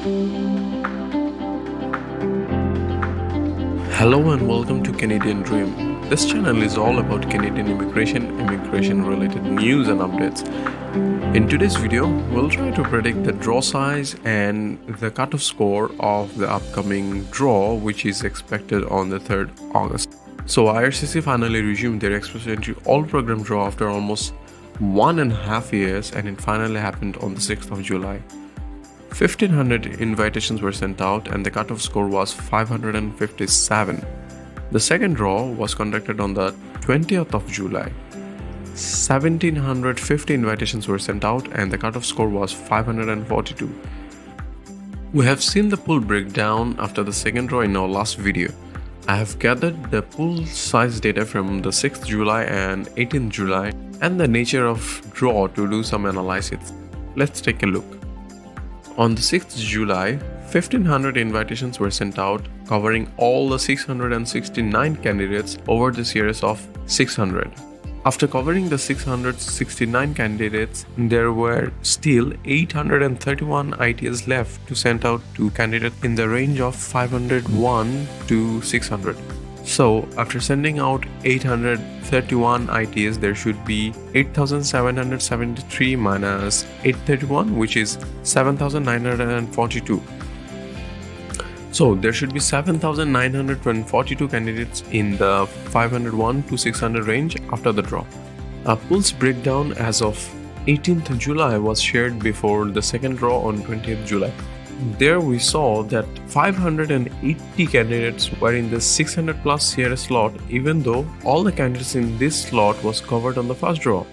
Hello and welcome to Canadian Dream. This channel is all about Canadian immigration related news and updates. In today's video, we'll try to predict the draw size and the cutoff score of the upcoming draw, which is expected on the 3rd August. So IRCC finally resumed their express entry all program draw after almost 1.5 years, and it finally happened on the 6th of July. 1,500 invitations were sent out and the cutoff score was 557. The second draw was conducted on the 20th of July. 1,750 invitations were sent out and the cutoff score was 542. We have seen the pool breakdown after the second draw in our last video. I have gathered the pool size data from the 6th July and 18th July and the nature of draw to do some analysis. Let's take a look. On the 6th July, 1,500 invitations were sent out, covering all the 669 candidates over the series of 600. After covering the 669 candidates, there were still 831 ITs left to send out to candidates in the range of 501 to 600. So, after sending out 831 ITs, there should be 8,773 minus 831, which is 7,942. So, there should be 7,942 candidates in the 501 to 600 range after the draw. A pool's breakdown as of 18th July was shared before the second draw on 20th July. There we saw that 580 candidates were in the 600 plus CRS slot, even though all the candidates in this slot was covered on the first draw.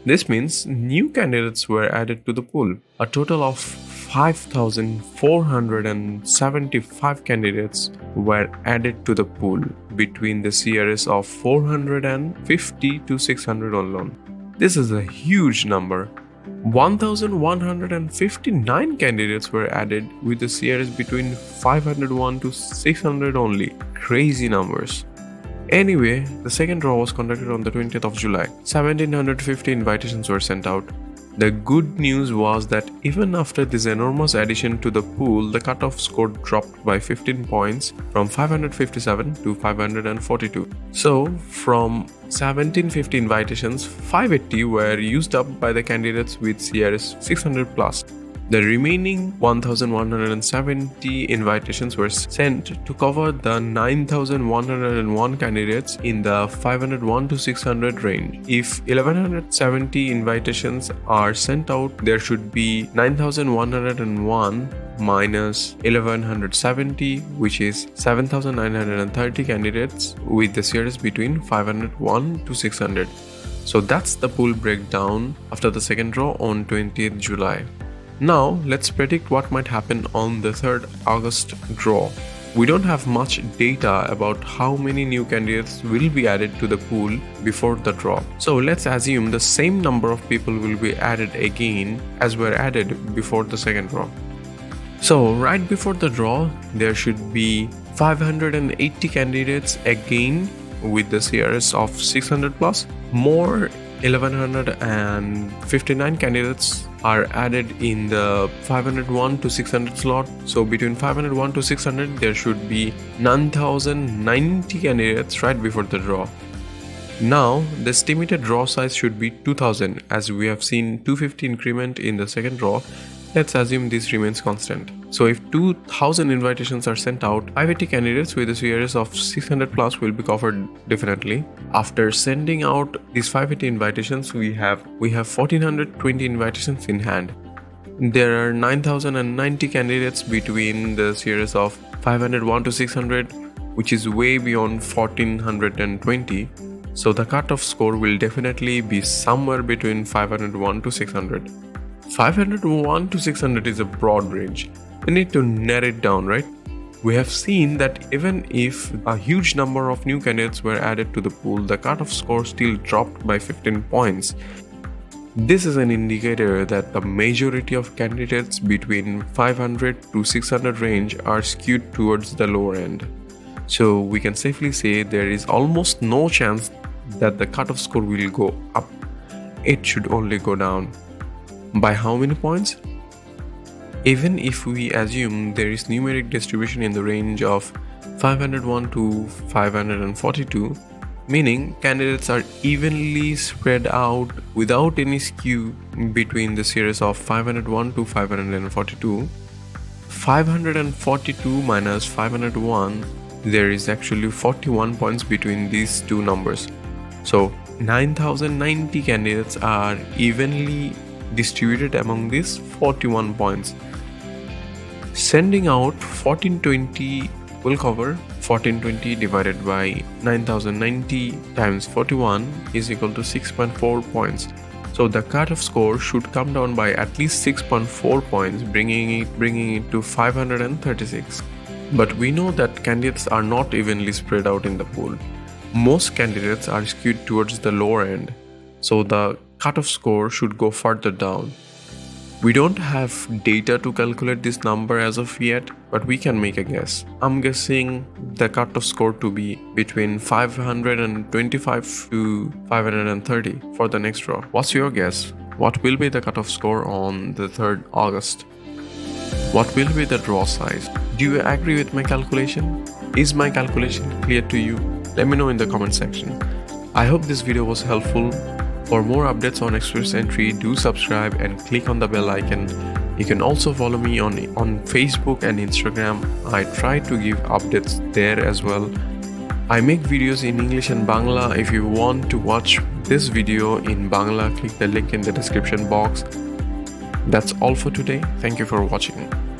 This means new candidates were added to the pool. A total of 5,475 candidates were added to the pool between the CRS of 450 to 600 alone. This is a huge number. 1,159 candidates were added with the CRS between 501 to 600 only. Crazy numbers. Anyway, the second draw was conducted on the 20th of July. 1,750 invitations were sent out. The good news was that even after this enormous addition to the pool, the cutoff score dropped by 15 points from 557 to 542. So, from 1,750 invitations, 580 were used up by the candidates with CRS 600 plus. The remaining 1,170 invitations were sent to cover the 9,101 candidates in the 501 to 600 range. If 1,170 invitations are sent out, there should be 9,101 minus 1,170, which is 7,930 candidates with the series between 501 to 600. So that's the pool breakdown after the second draw on 20th July. Now, let's predict what might happen on the 3rd August draw. We don't have much data about how many new candidates will be added to the pool before the draw. So let's assume the same number of people will be added again as were added before the second draw. So right before the draw, there should be 580 candidates again with the CRS of 600 plus. More 1,159 candidates are added in the 501 to 600 slot. So between 501 to 600, there should be 9,090 candidates right before the draw. Now, the estimated draw size should be 2,000, as we have seen 250 increment in the second draw. Let's assume this remains constant. So if 2,000 invitations are sent out, 580 candidates with a series of 600 plus will be covered definitely. After sending out these 580 invitations, we have 1,420 invitations in hand. There are 9,090 candidates between the series of 501 to 600, which is way beyond 1,420. So the cutoff score will definitely be somewhere between 501 to 600. 501 to 600 is a broad range. We need to narrow it down, right? We have seen that even if a huge number of new candidates were added to the pool, the cutoff score still dropped by 15 points. This is an indicator that the majority of candidates between 500 to 600 range are skewed towards the lower end. So we can safely say there is almost no chance that the cutoff score will go up. It should only go down. By how many points? Even if we assume there is numeric distribution in the range of 501 to 542, meaning candidates are evenly spread out without any skew between the series of 501 to 542, 542 minus 501, there is actually 41 points between these two numbers. So 9090 candidates are evenly distributed among these 41 points. Sending out 1420 will cover 1420 divided by 9090 times 41 is equal to 6.4 points. So the cutoff score should come down by at least 6.4 points, bringing it to 536. But we know that candidates are not evenly spread out in the pool. Most candidates are skewed towards the lower end, so the cutoff score should go further down. We don't have data to calculate this number as of yet, but we can make a guess. I'm guessing the cutoff score to be between 525 to 530 for the next draw. What's your guess? What will be the cutoff score on the 3rd August? What will be the draw size? Do you agree with my calculation? Is my calculation clear to you? Let me know in the comment section. I hope this video was helpful. For more updates on Express Entry, do subscribe and click on the bell icon. You can also follow me on Facebook and Instagram. I try to give updates there as well. I make videos in English and Bangla. If you want to watch this video in Bangla, click the link in the description box. That's all for today. Thank you for watching.